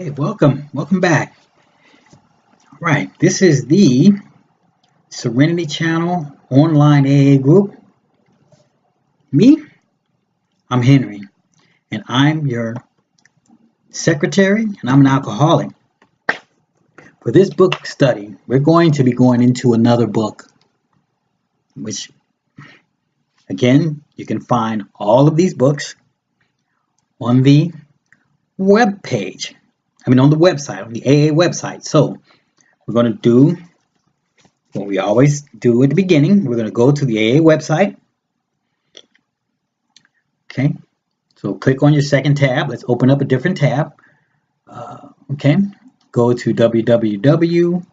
Okay, welcome back. All right, this is the Serenity Channel online AA group. Me, I'm Henry, and I'm your secretary, and I'm an alcoholic. For this book study, we're going to be going into another book, which, again, you can find all of these books on the web page. On the website, on the AA website. So we're going to do what we always do at the beginning. We're going to go to the AA website. Okay, so click on your second tab. Let's open up a different tab. Okay, go to www.aa.org.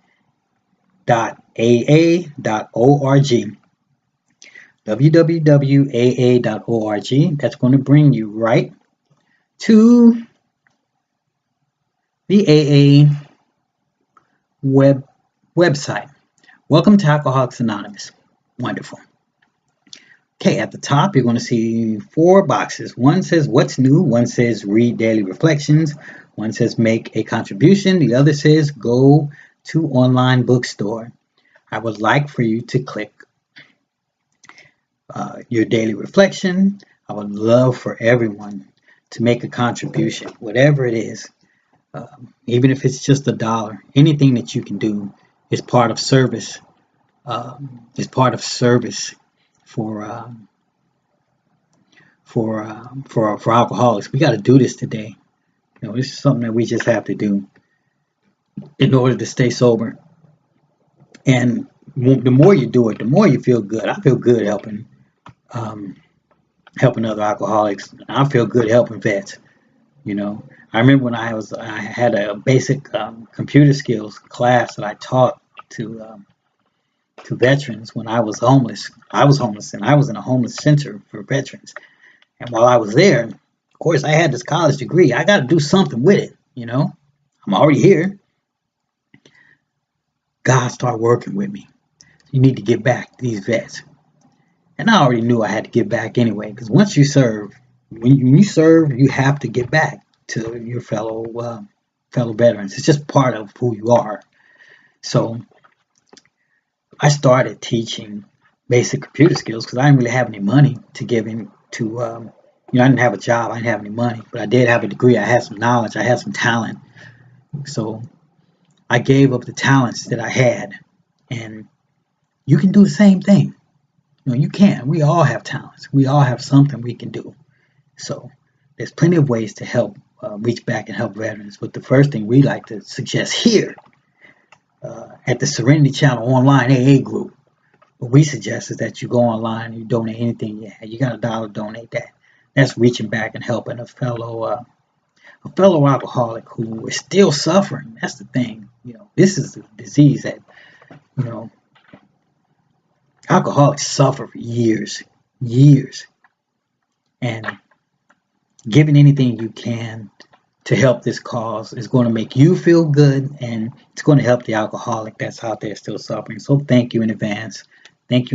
www.aa.org. That's going to bring you right to the AA website. Welcome to Alcoholics Anonymous. Wonderful. Okay, at the top, you're going to see four boxes. One says what's new. One says read daily reflections. One says make a contribution. The other says go to online bookstore. I would like for you to click your daily reflection. I would love for everyone to make a contribution, whatever it is. Even if it's just $1, anything that you can do is part of service. For alcoholics. We got to do this today. This is something that we just have to do in order to stay sober. And the more you do it, the more you feel good. I feel good helping other alcoholics. I feel good helping vets. I remember when I had a basic computer skills class that I taught to veterans when I was homeless. I was homeless, and I was in a homeless center for veterans. And while I was there, of course, I had this college degree. I got to do something with it. I'm already here. God started working with me. You need to give back to these vets. And I already knew I had to give back anyway, because once you serve, when you serve, you have to give back to your fellow veterans. It's just part of who you are. So I started teaching basic computer skills because I didn't really have any money to give in to. I didn't have a job. I didn't have any money, but I did have a degree. I had some knowledge. I had some talent. So I gave up the talents that I had, and you can do the same thing. You can. We all have talents. We all have something we can do. So there's plenty of ways to help reach back and help veterans. But the first thing we like to suggest here at the Serenity Channel online AA group, what we suggest is that you go online and you donate anything you have. You got $1, donate that. That's reaching back and helping a fellow alcoholic who is still suffering. That's the thing. This is the disease that alcoholics suffer for years, and giving anything you can to help this cause is going to make you feel good, and it's going to help the alcoholic that's out there still suffering. So thank you in advance. And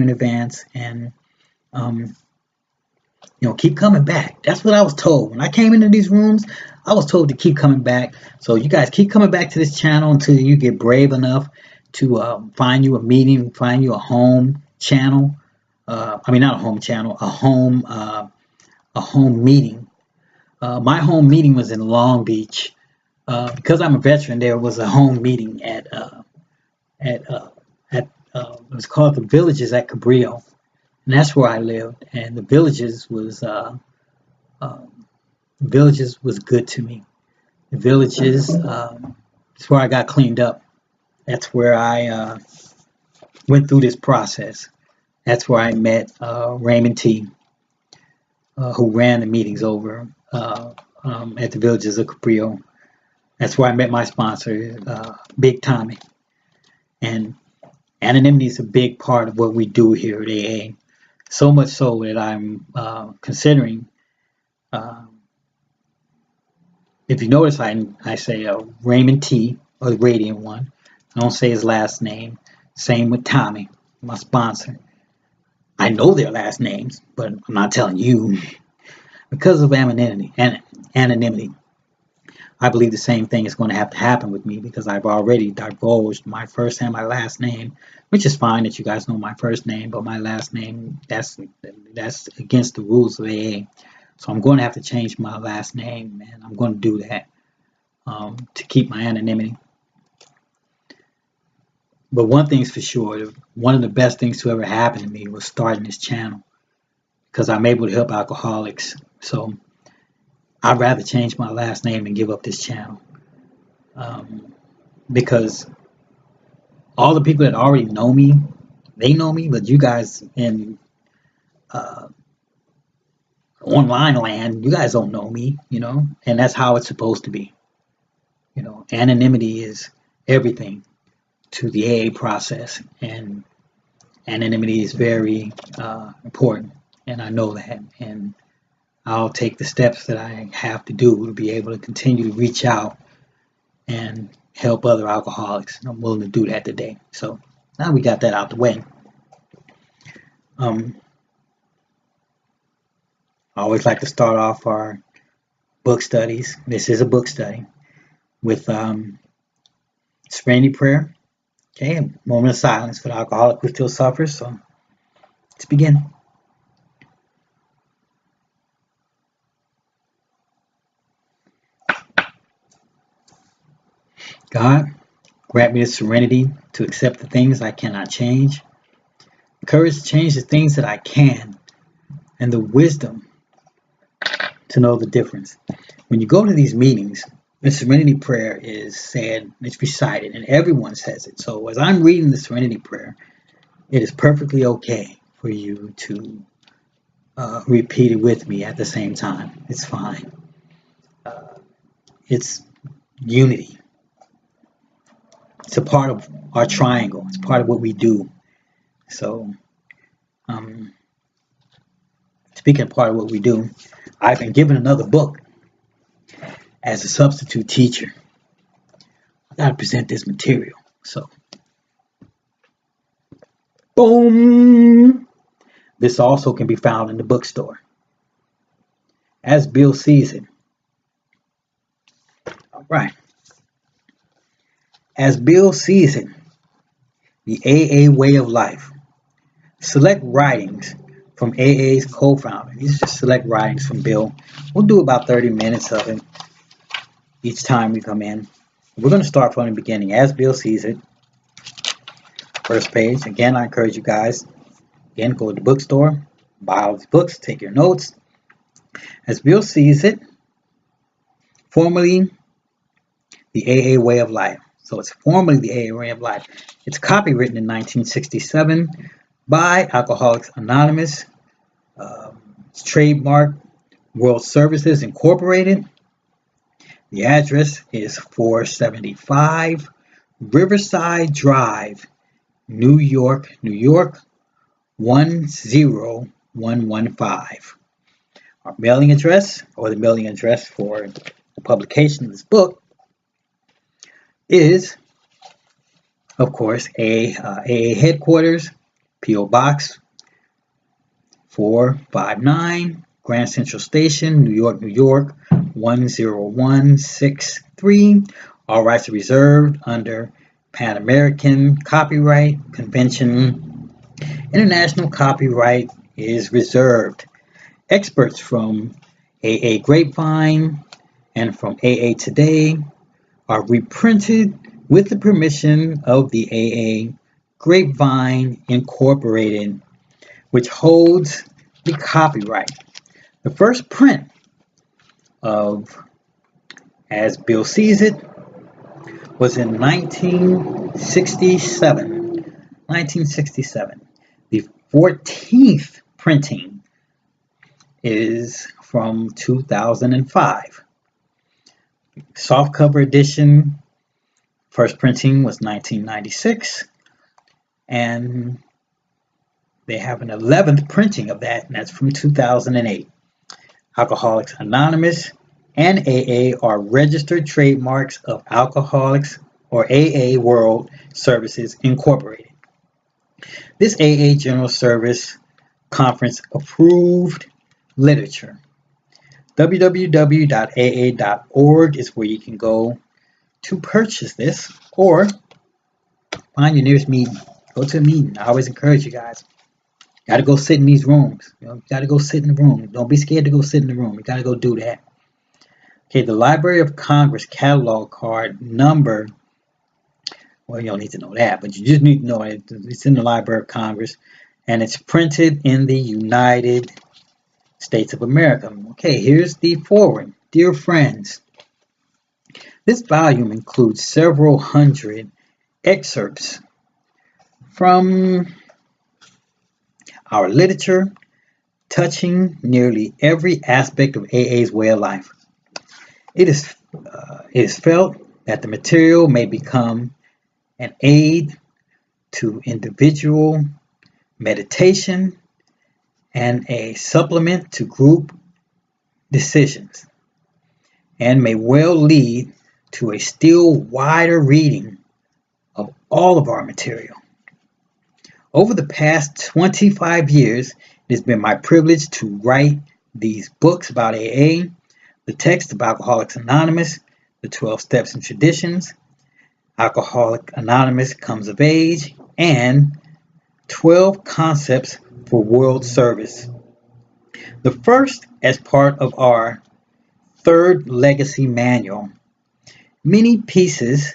keep coming back. That's what I was told when I came into these rooms. I was told to keep coming back. So you guys keep coming back to this channel until you get brave enough to find you a meeting, find you a home channel. Not a home channel, a home meeting. My home meeting was in Long Beach. Because I'm a veteran, there was a home meeting at it was called the Villages at Cabrillo, and that's where I lived. And the Villages was good to me. The Villages is where I got cleaned up. That's where I went through this process. That's where I met Raymond T, who ran the meetings over at the Villages of Cabrillo. That's where I met my sponsor, Big Tommy. And anonymity is a big part of what we do here at AA. So much so that I'm considering, if you notice, I say Raymond T, or the Radiant One. I don't say his last name. Same with Tommy, my sponsor. I know their last names, but I'm not telling you because of anonymity. I believe the same thing is going to have to happen with me because I've already divulged my first and my last name, which is fine that you guys know my first name, but my last name, that's against the rules of AA. So I'm going to have to change my last name, and I'm going to do that to keep my anonymity. But one thing's for sure, one of the best things to ever happen to me was starting this channel because I'm able to help alcoholics. So I'd rather change my last name and give up this channel because all the people that already know me, they know me, but you guys in online land, you guys don't know me, and that's how it's supposed to be. Anonymity is everything to the AA process, and anonymity is very important, and I know that, and I'll take the steps that I have to do to be able to continue to reach out and help other alcoholics. And I'm willing to do that today. So now we got that out the way. I always like to start off our book studies. This is a book study with Serenity prayer. Okay, a moment of silence for the alcoholic who still suffers. So let's begin. God, grant me the serenity to accept the things I cannot change, the courage to change the things that I can, and the wisdom to know the difference. When you go to these meetings, the Serenity prayer is said, it's recited, and everyone says it. So as I'm reading the Serenity prayer, it is perfectly okay for you to repeat it with me at the same time. It's fine. It's unity. It's a part of our triangle. It's part of what we do. So, speaking of part of what we do, I've been given another book as a substitute teacher. I got to present this material. So, boom! This also can be found in the bookstore. As Bill sees it. All right. As Bill sees it, the AA way of life. Select writings from AA's co-founder. These are just select writings from Bill. We'll do about 30 minutes of it each time we come in. We're going to start from the beginning. As Bill sees it. First page. Again, I encourage you guys, again, go to the bookstore, buy all these books, take your notes. As Bill sees it, formerly the AA way of life. So it's formerly the AA way of life. It's copywritten in 1967 by Alcoholics Anonymous. It's trademarked World Services Incorporated. The address is 475 Riverside Drive, New York, New York, 10115. Our mailing address, or the mailing address for the publication of this book, is, of course, AA headquarters, P.O. Box 459, Grand Central Station, New York, New York, 10163. All rights are reserved under Pan American Copyright Convention. International copyright is reserved. Experts from AA Grapevine and from AA Today are reprinted with the permission of the AA Grapevine Incorporated, which holds the copyright. The first print of As Bill Sees It was in 1967. The 14th printing is from 2005. Softcover edition, first printing was 1996, and they have an 11th printing of that, and that's from 2008. Alcoholics Anonymous and AA are registered trademarks of Alcoholics or AA World Services Incorporated. This AA General Service Conference approved literature. www.aa.org is where you can go to purchase this, or find your nearest meeting. Go to a meeting. I always encourage you guys. Got to go sit in these rooms. You got to go sit in the room. Don't be scared to go sit in the room. You got to go do that. Okay, the Library of Congress catalog card number. Well, you don't need to know that, but you just need to know it's in the Library of Congress, and it's printed in the United States of America. Okay, here's the foreword. Dear friends, this volume includes several hundred excerpts from our literature touching nearly every aspect of AA's way of life. It is felt that the material may become an aid to individual meditation and a supplement to group decisions, and may well lead to a still wider reading of all of our material. Over the past 25 years, it has been my privilege to write these books about AA, the text of Alcoholics Anonymous, the 12 Steps and Traditions, Alcoholics Anonymous Comes of Age, and 12 Concepts for World Service. The first as part of our third legacy manual. Many pieces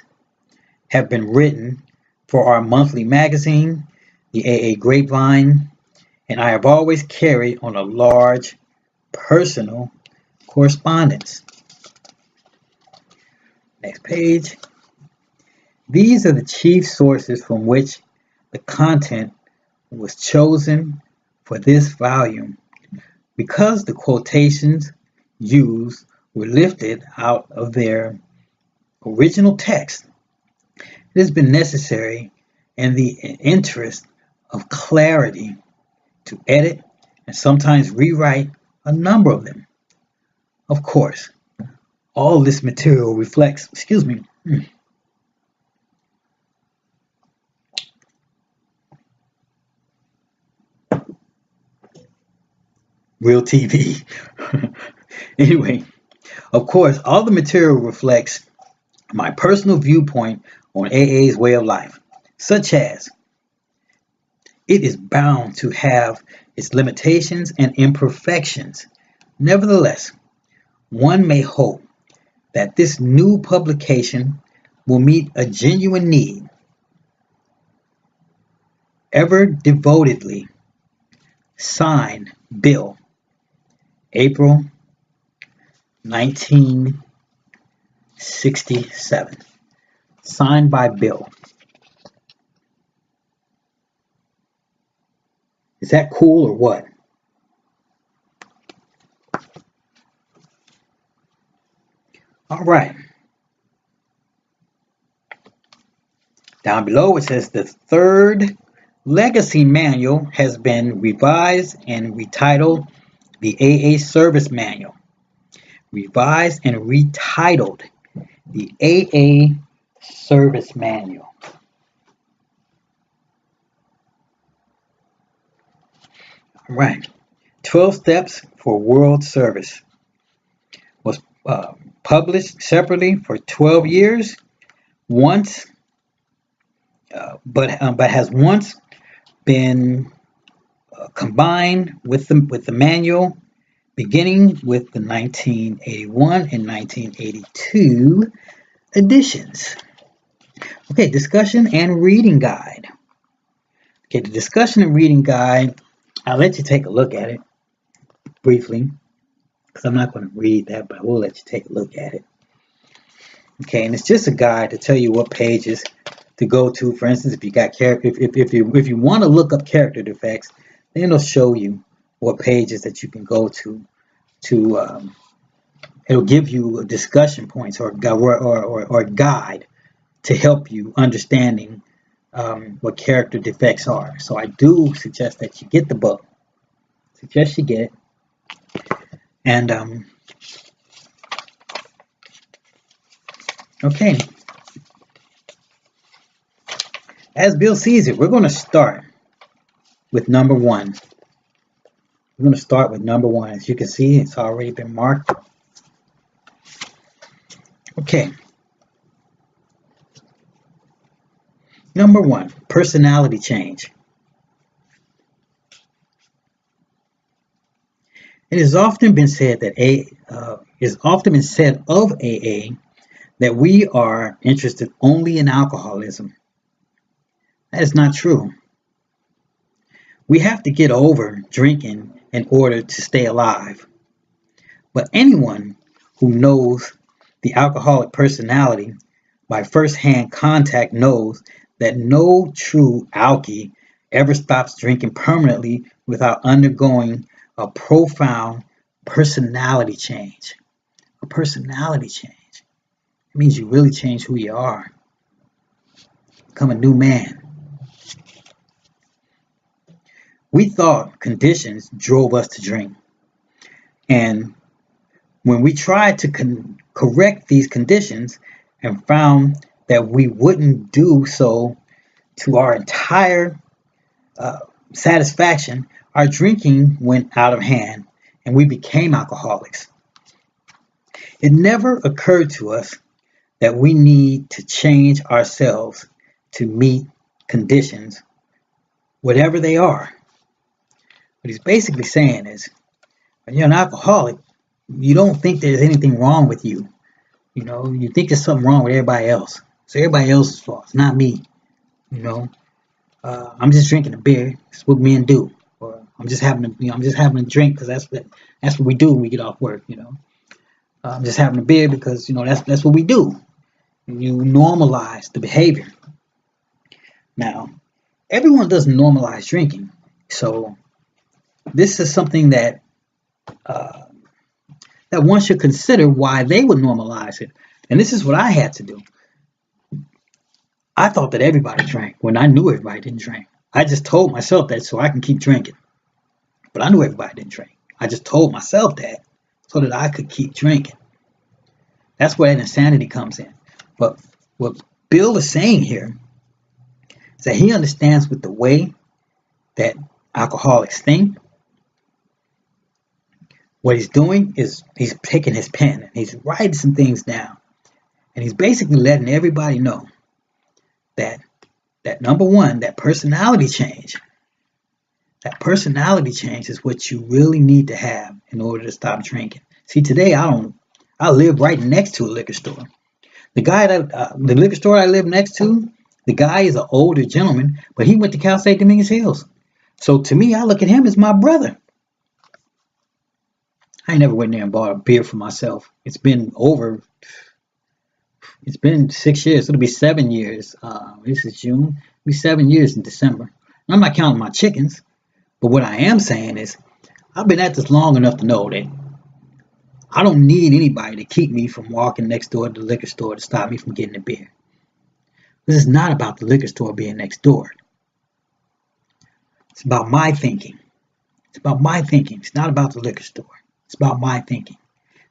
have been written for our monthly magazine, the AA Grapevine, and I have always carried on a large personal correspondence. Next page. These are the chief sources from which the content was chosen for this volume. Because the quotations used were lifted out of their original text, it has been necessary in the interest of clarity to edit and sometimes rewrite a number of them. Of course, all this material reflects, real TV. Anyway, of course, all the material reflects my personal viewpoint on AA's way of life, such as it is bound to have its limitations and imperfections. Nevertheless, one may hope that this new publication will meet a genuine need. Ever devotedly, signed, Bill, April 1967. Signed by Bill. Is that cool or what? All right. Down below it says the third legacy manual has been revised and retitled the AA Service Manual. Revised and retitled the AA Service Manual. All right. 12 Steps for World Service was published separately for 12 years, but has once been combined with the manual, beginning with the 1981 and 1982 editions. Okay, discussion and reading guide. Okay, the discussion and reading guide, I'll let you take a look at it briefly, because I'm not going to read that, but I will let you take a look at it. Okay, and it's just a guide to tell you what pages to go to. For instance, if you got if you want to look up character defects, then it'll show you what pages that you can go to. It'll give you discussion points or a guide to help you understanding what character defects are. So I do suggest that you get the book. Suggest you get it. And okay, as Bill sees it, we're going to start with number 1. We're going to start with number one. As you can see, it's already been marked. Okay. Number one, personality change. It has often been said that of AA that we are interested only in alcoholism. That is not true. We have to get over drinking in order to stay alive. But anyone who knows the alcoholic personality by first-hand contact knows that no true alkie ever stops drinking permanently without undergoing a profound personality change. A personality change. It means you really change who you are. Become a new man. We thought conditions drove us to drink. And when we tried to correct these conditions and found that we wouldn't do so to our entire satisfaction, our drinking went out of hand and we became alcoholics. It never occurred to us that we need to change ourselves to meet conditions, whatever they are. What he's basically saying is, when you're an alcoholic, you don't think there's anything wrong with you. You know, you think there's something wrong with everybody else. It's everybody else's fault. It's not me. You know, I'm just drinking a beer. It's what men do. Or I'm just having a drink because that's what we do when we get off work. You know, I'm just having a beer because that's what we do. You normalize the behavior. Now, everyone doesn't normalize drinking, so this is something that one should consider why they would normalize it. And this is what I had to do. I thought that everybody drank when I knew everybody didn't drink. I just told myself that so I can keep drinking. But I knew everybody didn't drink. I just told myself that so that I could keep drinking. That's where that insanity comes in. But what Bill is saying here is that he understands with the way that alcoholics think. What he's doing is he's taking his pen and he's writing some things down. And he's basically letting everybody know that number one, that personality change is what you really need to have in order to stop drinking. See, today I live right next to a liquor store. The liquor store I live next to, the guy is an older gentleman, but he went to Cal State Dominguez Hills. So to me, I look at him as my brother. I never went there and bought a beer for myself. It's been 6 years. It'll be 7 years. This is June. It'll be 7 years in December. And I'm not counting my chickens. But what I am saying is, I've been at this long enough to know that I don't need anybody to keep me from walking next door to the liquor store to stop me from getting a beer. This is not about the liquor store being next door. It's about my thinking. It's about my thinking. It's not about the liquor store. It's about my thinking.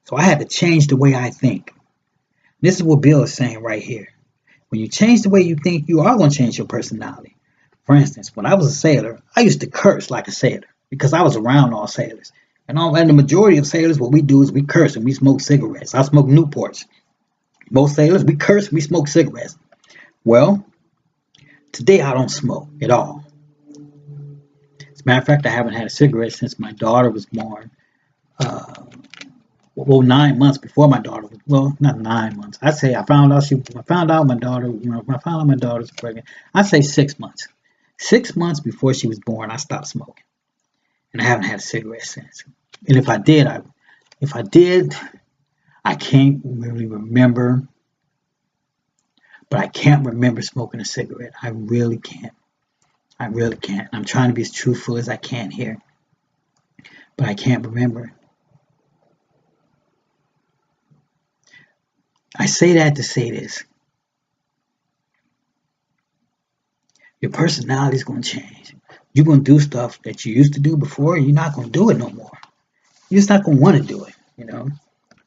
So I had to change the way I think. This is what Bill is saying right here. When you change the way you think, you are going to change your personality. For instance, when I was a sailor, I used to curse like a sailor because I was around all sailors. And the majority of sailors, what we do is we curse and we smoke cigarettes. I smoke Newports. Most sailors, we curse and we smoke cigarettes. Well, today I don't smoke at all. As a matter of fact, I haven't had a cigarette since my daughter was born. 9 months before my daughter was, well, not 9 months. I'd say I found out my daughter was pregnant. I'd say 6 months. 6 months before she was born, I stopped smoking. And I haven't had a cigarette since. And if I did, I can't really remember. But I can't remember smoking a cigarette. I really can't. I really can't. I'm trying to be as truthful as I can here. But I can't remember. I say that to say this. Your personality is going to change. You're going to do stuff that you used to do before, and you're not going to do it no more. You're just not going to want to do it,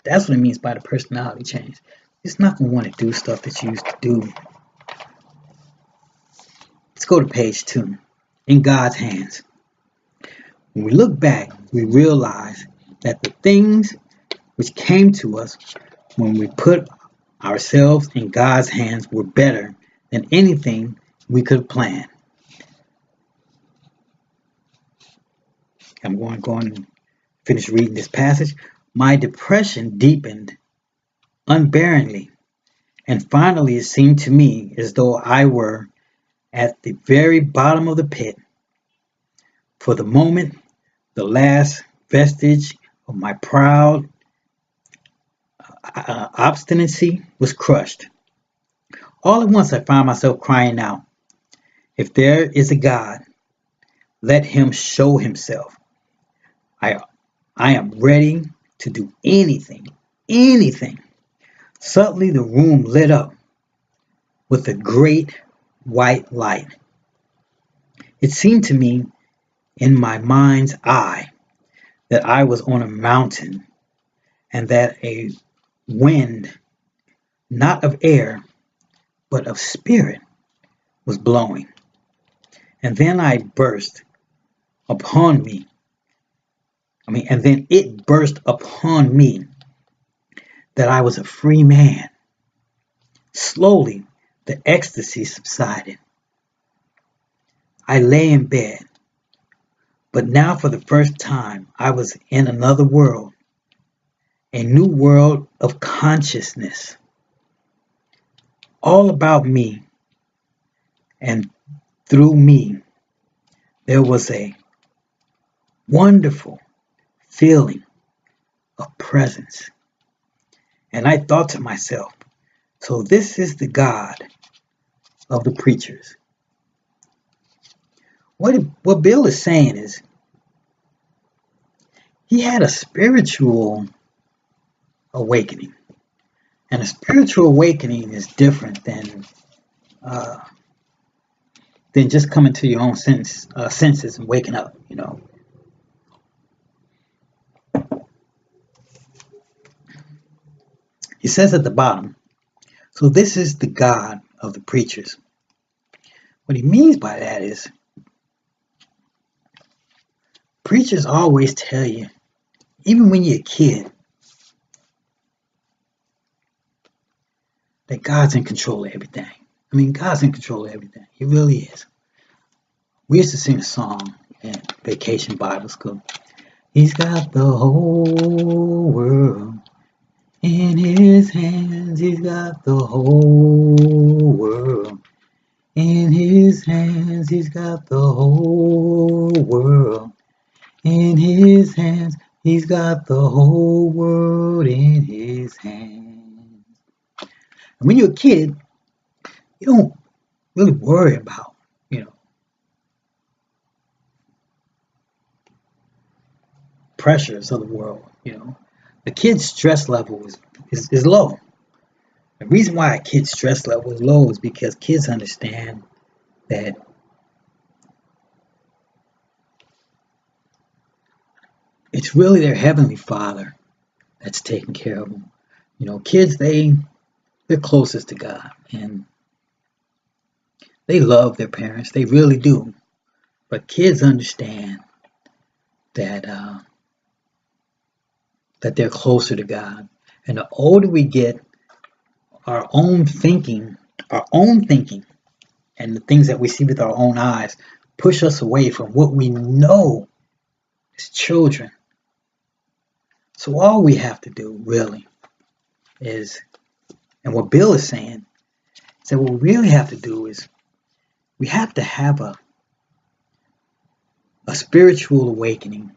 That's what it means by the personality change. You're just not going to want to do stuff that you used to do. Let's go to page 2. In God's hands. When we look back, we realize that the things which came to us when we put ourselves in God's hands were better than anything we could plan. I'm going to go and finish reading this passage. My depression deepened unbearably, and finally it seemed to me as though I were at the very bottom of the pit. For the moment, the last vestige of my proud obstinacy was crushed. All at once I found myself crying out, if there is a God, let him show himself. I am ready to do anything, anything. Suddenly the room lit up with a great white light. It seemed to me in my mind's eye that I was on a mountain and that a wind, not of air, but of spirit, was blowing. And then it burst upon me that I was a free man. Slowly, the ecstasy subsided. I lay in bed, but now for the first time I was in another world, a new world of consciousness. All about me and through me, there was a wonderful feeling of presence. And I thought to myself, so this is the God of the preachers. What Bill is saying is he had a spiritual awakening. And a spiritual awakening is different than just coming to your own senses and waking up, He says at the bottom, so this is the God of the preachers. What he means by that is preachers always tell you, even when you're a kid, that God's in control of everything. I mean, God's in control of everything. He really is. We used to sing a song at Vacation Bible School. He's got the whole world in his hands. He's got the whole world in his hands. He's got the whole world in his hands. He's got the whole world in his hands. And when you're a kid, you don't really worry about, pressures of the world. The kid's stress level is low. The reason why a kid's stress level is low is because kids understand that it's really their heavenly Father that's taking care of them. Kids, they're closest to God, and they love their parents. They really do. But kids understand that they're closer to God. And the older we get, our own thinking, and the things that we see with our own eyes push us away from what we know as children. So all we have to do really is, and what Bill is saying, is that what we really have to do is we have to have a spiritual awakening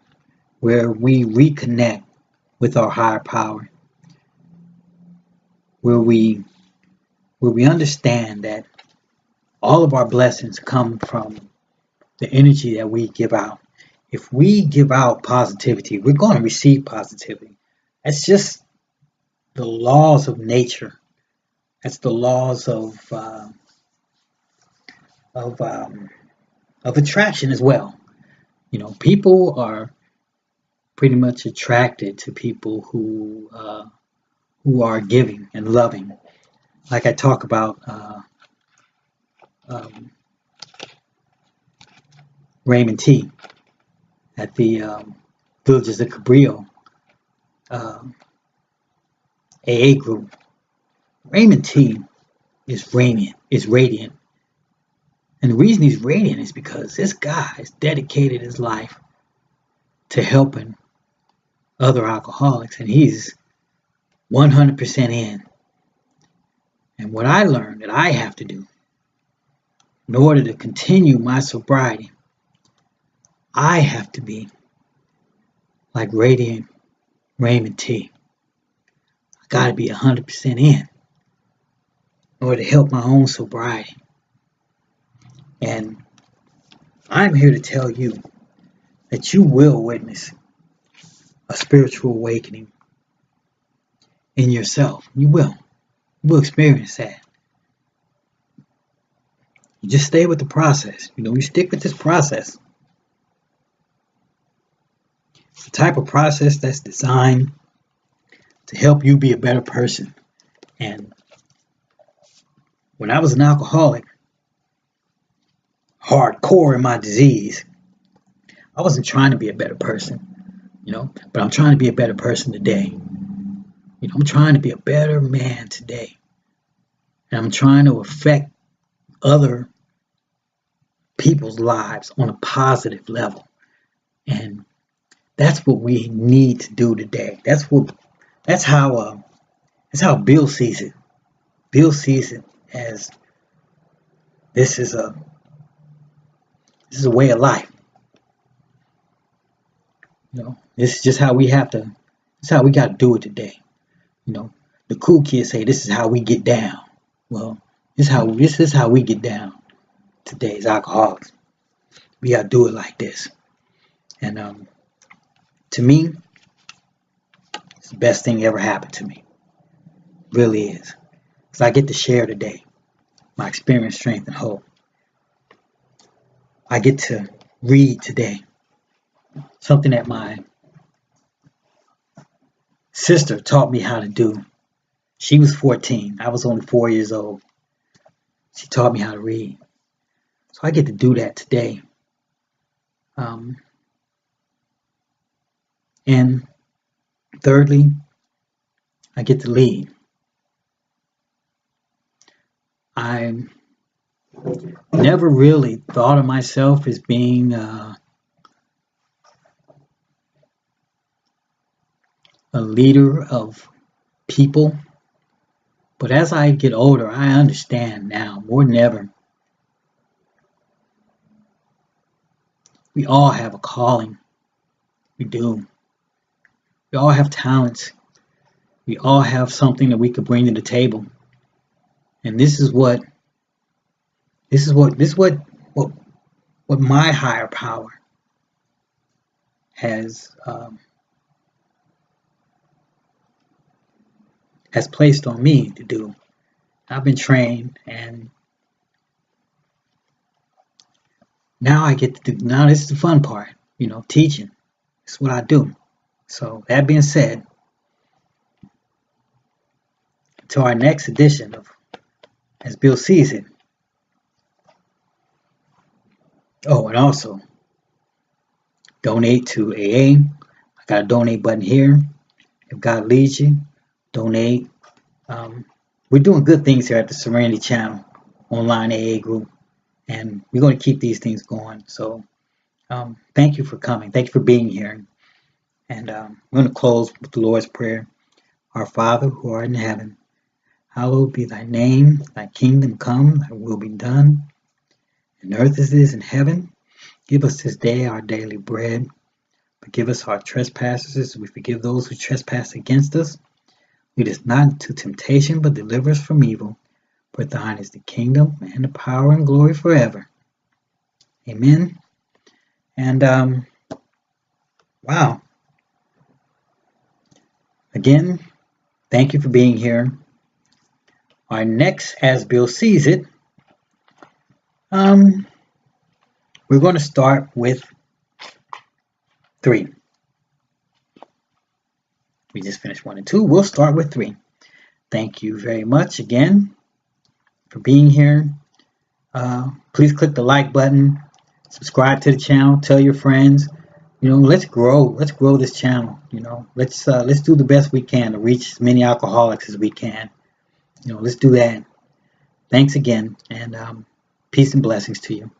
where we reconnect with our higher power, where we understand that all of our blessings come from the energy that we give out. If we give out positivity, we're going to receive positivity. That's just the laws of nature. That's the laws of attraction as well. People are pretty much attracted to people who are giving and loving. Like I talk about Raymond T. at the Villages of Cabrillo AA group. Raymond T is radiant. And the reason he's radiant is because this guy has dedicated his life to helping other alcoholics, and he's 100% in. And what I learned that I have to do in order to continue my sobriety, I have to be like radiant Raymond T. I gotta be 100% in order to help my own sobriety. And I'm here to tell you that you will witness a spiritual awakening in yourself. You will experience that. You just stay with the process. You stick with this process. It's the type of process that's designed to help you be a better person. And when I was an alcoholic, hardcore in my disease, I wasn't trying to be a better person, but I'm trying to be a better person today. I'm trying to be a better man today. And I'm trying to affect other people's lives on a positive level. And that's what we need to do today. That's how Bill sees it. Bill sees it as this is a way of life. This is just how we have to. This is how we got to do it today. The cool kids say this is how we get down. Well, this is how we get down today as alcoholics. We got to do it like this. And to me, it's the best thing ever happened to me. It really is. Because I get to share today my experience, strength, and hope. I get to read today something that my sister taught me how to do. She was 14. I was only 4 years old. She taught me how to read. So I get to do that today. And thirdly, I get to lead. I never really thought of myself as being a leader of people. But as I get older, I understand now more than ever. We all have a calling. We do. We all have talents. We all have something that we could bring to the table. And this is what my higher power has placed on me to do. I've been trained, and now I get to do. Now this is the fun part, teaching. It's what I do. So that being said, to our next edition of As Bill Sees It. Oh, and also donate to AA. I got a donate button here. If God leads you, donate. We're doing good things here at the Serenity channel, online AA group, and we're going to keep these things going. So thank you for coming. Thank you for being here. And I'm going to close with the Lord's Prayer. Our Father, who art in heaven, hallowed be thy name. Thy kingdom come, thy will be done, in earth as it is in heaven. Give us this day our daily bread. Forgive us our trespasses as we forgive those who trespass against us. Lead us not into temptation, but deliver us from evil. For thine is the kingdom and the power and glory forever. Amen. And wow. Again, thank you for being here. Our next, As Bill Sees It, we're going to start with 3. We just finished 1 and 2. We'll start with 3. Thank you very much again for being here. Please click the like button, subscribe to the channel, tell your friends. let's grow this channel. Let's do the best we can to reach as many alcoholics as we can. Let's do that. Thanks again, and peace and blessings to you.